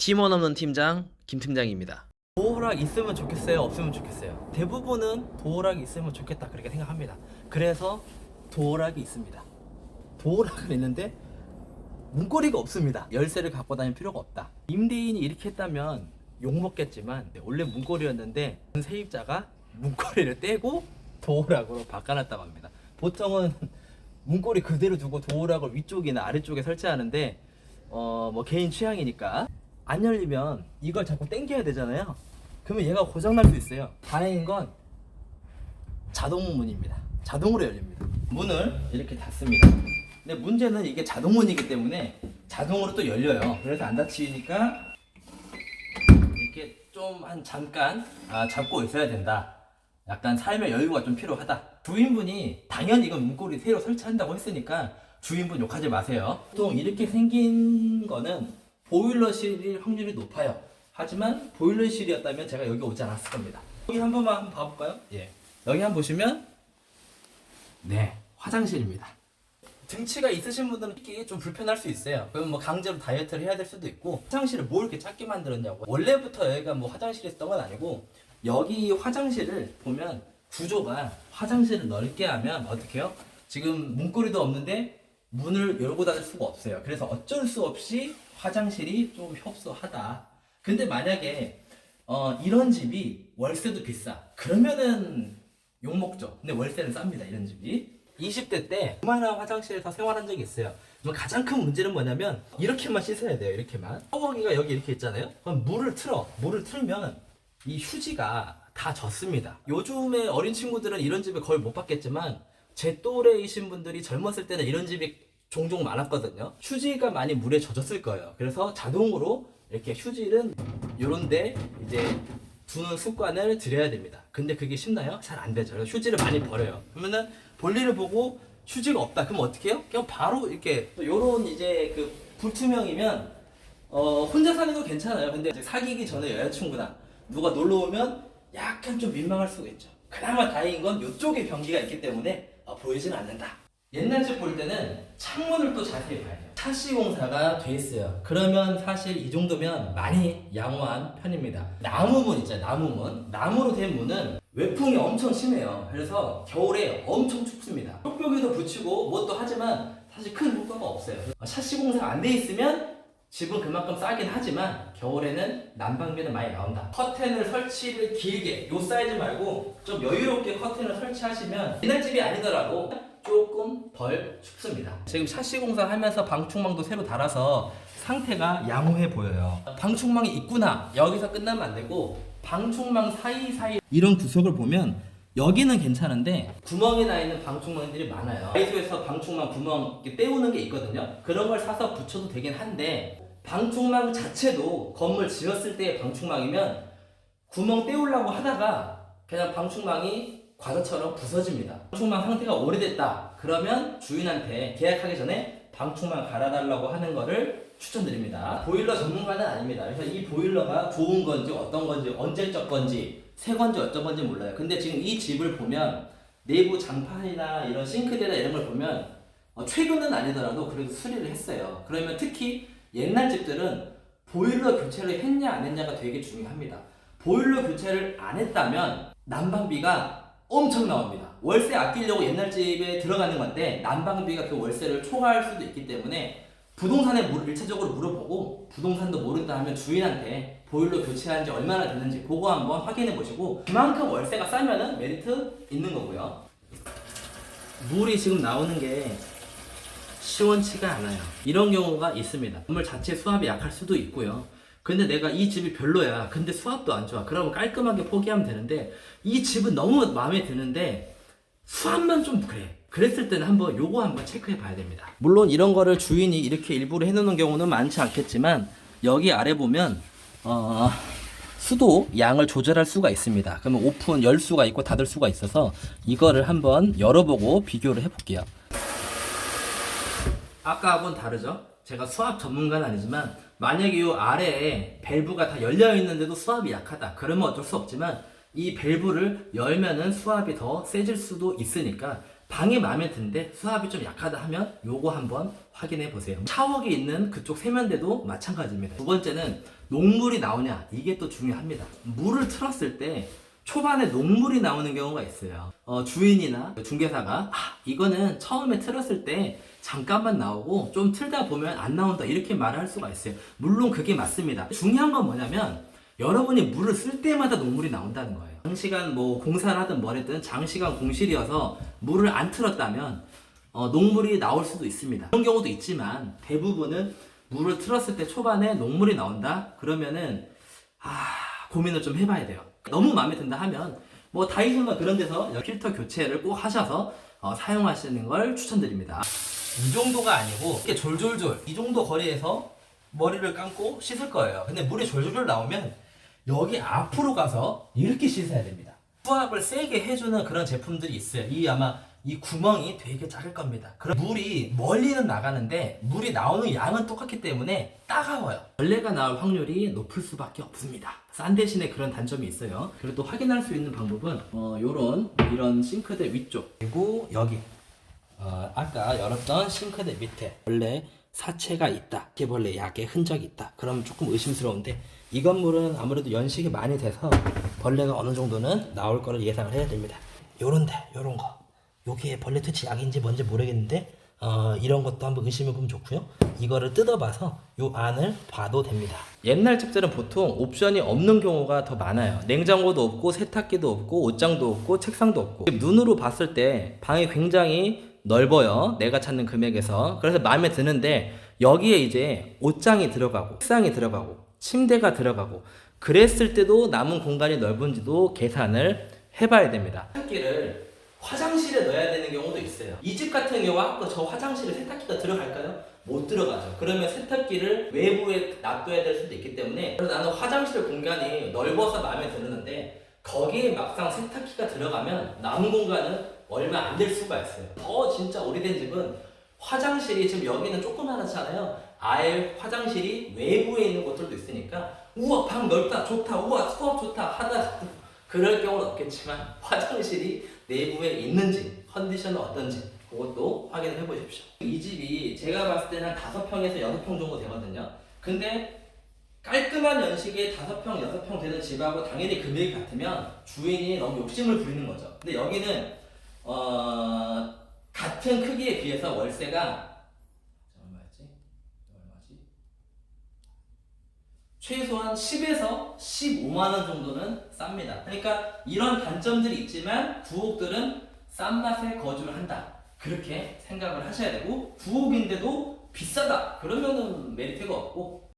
팀원 없는 팀장 김팀장입니다. 도어락 있으면 좋겠어요? 없으면 좋겠어요? 대부분은 도어락이 있으면 좋겠다 그렇게 생각합니다. 그래서 도어락이 있습니다. 도어락은 있는데 문고리가 없습니다. 열쇠를 갖고 다닐 필요가 없다. 임대인이 이렇게 했다면 욕먹겠지만 원래 문고리였는데 세입자가 문고리를 떼고 도어락으로 바꿔놨다고 합니다. 보통은 문고리 그대로 두고 도어락을 위쪽이나 아래쪽에 설치하는데 뭐 개인 취향이니까 안 열리면 이걸 자꾸 당겨야 되잖아요. 그러면 얘가 고장날 수 있어요. 다행인 건 자동 문입니다. 자동으로 열립니다. 문을 이렇게 닫습니다. 근데 문제는 이게 자동문이기 때문에 자동으로 또 열려요. 그래서 안 닫히니까 이렇게 좀 한 잠깐 잡고 있어야 된다. 약간 삶의 여유가 좀 필요하다. 주인분이 당연히 이건 문고리 새로 설치한다고 했으니까 주인분 욕하지 마세요. 보통 이렇게 생긴 거는 보일러실일 확률이 높아요. 하지만 보일러실이었다면 제가 여기 오지 않았을 겁니다. 여기 한 번만 한번 봐볼까요? 예. 여기 한번 보시면 네, 화장실입니다. 등치가 있으신 분들은 이게 좀 불편할 수 있어요. 그러면 뭐 강제로 다이어트를 해야 될 수도 있고, 화장실을 뭐 이렇게 작게 만들었냐고. 원래부터 여기가 뭐 화장실이 있었던 건 아니고, 여기 화장실을 보면 구조가 화장실을 넓게 하면 어떻게 해요? 지금 문고리도 없는데 문을 열고 닫을 수가 없어요. 그래서 어쩔 수 없이 화장실이 좀 협소하다. 근데 만약에 이런 집이 월세도 비싸. 그러면은 욕먹죠. 근데 월세는 쌉니다. 이런 집이. 20대 때 그만한 화장실에서 생활한 적이 있어요. 가장 큰 문제는 뭐냐면 이렇게만 씻어야 돼요. 이렇게만. 샤워기가 여기 이렇게 있잖아요. 그럼 물을 틀어. 물을 틀면 이 휴지가 다 젖습니다. 요즘에 어린 친구들은 이런 집에 거의 못 봤겠지만 제 또래이신 분들이 젊었을 때는 이런 집이 종종 많았거든요. 휴지가 많이 물에 젖었을 거예요. 그래서 자동으로 이렇게 휴지는 요런데 이제 두는 습관을 들여야 됩니다. 근데 그게 쉽나요? 잘 안 되죠. 그래서 휴지를 많이 버려요. 그러면은 볼일을 보고 휴지가 없다. 그럼 어떻게 해요? 그냥 바로 이렇게 요런 이제 그 불투명이면 혼자 사는 건 괜찮아요. 근데 이제 사귀기 전에 여자친구나 누가 놀러 오면 약간 좀 민망할 수가 있죠. 그나마 다행인 건 이쪽에 변기가 있기 때문에 보이진 않는다. 옛날 집 볼 때는 창문을 또 자세히 봐야 돼요. 차시 공사가 돼 있어요. 그러면 사실 이 정도면 많이 양호한 편입니다. 나무문 있잖아요. 나무문. 나무로 된 문은 외풍이 엄청 심해요. 그래서 겨울에 엄청 춥습니다. 뽁뽁이도 붙이고 뭣도 하지만 사실 큰 효과가 없어요. 차시 공사가 안 돼 있으면 집은 그만큼 싸긴 하지만 겨울에는 난방비는 많이 나온다. 커튼을 설치를 길게 요 사이즈 말고 좀 여유롭게 커튼을 설치하시면 옛날 집이 아니더라도 조금 덜 춥습니다. 지금 샤시 공사하면서 방충망도 새로 달아서 상태가 양호해 보여요. 방충망이 있구나 여기서 끝나면 안 되고 방충망 사이사이 이런 구석을 보면 여기는 괜찮은데 구멍이 나 있는 방충망들이 많아요. 다이소에서 방충망 구멍 때우는 게 있거든요. 그런 걸 사서 붙여도 되긴 한데 방충망 자체도 건물 지었을 때의 방충망이면 구멍 때우려고 하다가 그냥 방충망이 과자처럼 부서집니다. 방충망 상태가 오래됐다. 그러면 주인한테 계약하기 전에 방충망 갈아달라고 하는 거를 추천드립니다. 보일러 전문가는 아닙니다. 그래서 이 보일러가 좋은 건지 어떤 건지 언제적 건지 새 건지 어떤 건지 몰라요. 근데 지금 이 집을 보면 내부 장판이나 이런 싱크대나 이런 걸 보면 최근은 아니더라도 그래도 수리를 했어요. 그러면 특히 옛날 집들은 보일러 교체를 했냐 안 했냐가 되게 중요합니다. 보일러 교체를 안 했다면 난방비가 엄청 나옵니다. 월세 아끼려고 옛날 집에 들어가는 건데 난방비가 그 월세를 초과할 수도 있기 때문에 부동산에 1차적으로 물어보고 부동산도 모른다 하면 주인한테 보일러 교체한 지 얼마나 됐는지 그거 한번 확인해 보시고 그만큼 월세가 싸면은 메리트 있는 거고요. 물이 지금 나오는 게 시원치가 않아요. 이런 경우가 있습니다. 건물 자체 수압이 약할 수도 있고요. 근데 내가 이 집이 별로야. 근데 수압도 안 좋아. 그러면 깔끔하게 포기하면 되는데 이 집은 너무 마음에 드는데 수압만 좀 그래. 그랬을 때는 한번 요거 한번 체크해 봐야 됩니다. 물론 이런 거를 주인이 이렇게 일부러 해놓는 경우는 많지 않겠지만 여기 아래 보면 수도 양을 조절할 수가 있습니다. 그러면 오픈 열 수가 있고 닫을 수가 있어서 이거를 한번 열어보고 비교를 해볼게요. 아까하고는 다르죠? 제가 수압 전문가는 아니지만 만약에 이 아래에 밸브가 다 열려 있는데도 수압이 약하다. 그러면 어쩔 수 없지만 이 밸브를 열면은 수압이 더 세질 수도 있으니까 방이 마음에 드는데 수압이 좀 약하다 하면 요거 한번 확인해 보세요. 샤워기 있는 그쪽 세면대도 마찬가지입니다. 두 번째는 녹물이 나오냐 이게 또 중요합니다. 물을 틀었을 때 초반에 녹물이 나오는 경우가 있어요. 주인이나 중개사가 이거는 처음에 틀었을 때 잠깐만 나오고 좀 틀다 보면 안 나온다 이렇게 말을 할 수가 있어요. 물론 그게 맞습니다. 중요한 건 뭐냐면 여러분이 물을 쓸 때마다 녹물이 나온다는 거예요. 장시간 뭐 공사를 하든 뭐랬든 장시간 공실이어서 물을 안 틀었다면 녹물이 나올 수도 있습니다. 그런 경우도 있지만 대부분은 물을 틀었을 때 초반에 녹물이 나온다? 그러면은 고민을 좀 해봐야 돼요. 너무 마음에 든다 하면 뭐 다이소나 그런 데서 필터 교체를 꼭 하셔서 사용하시는 걸 추천드립니다. 이 정도가 아니고 이렇게 졸졸졸 이 정도 거리에서 머리를 감고 씻을 거예요. 근데 물이 졸졸졸 나오면 여기 앞으로 가서 이렇게 씻어야 됩니다. 수압을 세게 해주는 그런 제품들이 있어요. 아마 이 구멍이 되게 작을 겁니다. 그럼 물이 멀리는 나가는데 물이 나오는 양은 똑같기 때문에 따가워요. 벌레가 나올 확률이 높을 수밖에 없습니다. 싼 대신에 그런 단점이 있어요. 그리고 또 확인할 수 있는 방법은 이런 싱크대 위쪽 그리고 여기 아까 열었던 싱크대 밑에 벌레 사체가 있다, 바퀴벌레 약의 흔적이 있다. 그러면 조금 의심스러운데 이 건물은 아무래도 연식이 많이 돼서 벌레가 어느 정도는 나올 거를 예상을 해야 됩니다. 요런 거 여기에 벌레 퇴치 약인지 뭔지 모르겠는데 이런 것도 한번 의심해 보면 좋고요. 이거를 뜯어봐서 요 안을 봐도 됩니다. 옛날 집들은 보통 옵션이 없는 경우가 더 많아요. 냉장고도 없고 세탁기도 없고 옷장도 없고 책상도 없고 눈으로 봤을 때 방이 굉장히 넓어요. 내가 찾는 금액에서. 그래서 마음에 드는데 여기에 이제 옷장이 들어가고 책상이 들어가고 침대가 들어가고 그랬을 때도 남은 공간이 넓은지도 계산을 해봐야 됩니다. 세탁기를 화장실에 넣어야 되는 경우도 있어요. 이 집 같은 경우 아까 저 화장실에 세탁기가 들어갈까요? 못 들어가죠. 그러면 세탁기를 외부에 놔둬야 될 수도 있기 때문에 그래서 나는 화장실 공간이 넓어서 마음에 드는데 거기에 막상 세탁기가 들어가면 남은 공간은 얼마 안 될 수가 있어요. 더 진짜 오래된 집은 화장실이 지금 여기는 조그만하잖아요. 아예 화장실이 외부에 있는 곳들도 있으니까 우와 방 넓다 좋다 우와 수압 좋다 하다 그럴 경우는 없겠지만 화장실이 내부에 있는지 컨디션은 어떤지 그것도 확인을 해보십시오. 이 집이 제가 봤을 때는 5평에서 6평 정도 되거든요. 근데 깔끔한 연식의 5평, 6평 되는 집하고 당연히 금액이 같으면 주인이 너무 욕심을 부리는 거죠. 근데 여기는 같은 크기에 비해서 월세가 최소한 10에서 15만원 정도는 쌉니다. 그러니까 이런 단점들이 있지만 구옥들은 싼 맛에 거주를 한다. 그렇게 생각을 하셔야 되고 구옥인데도 비싸다. 그러면은 메리트가 없고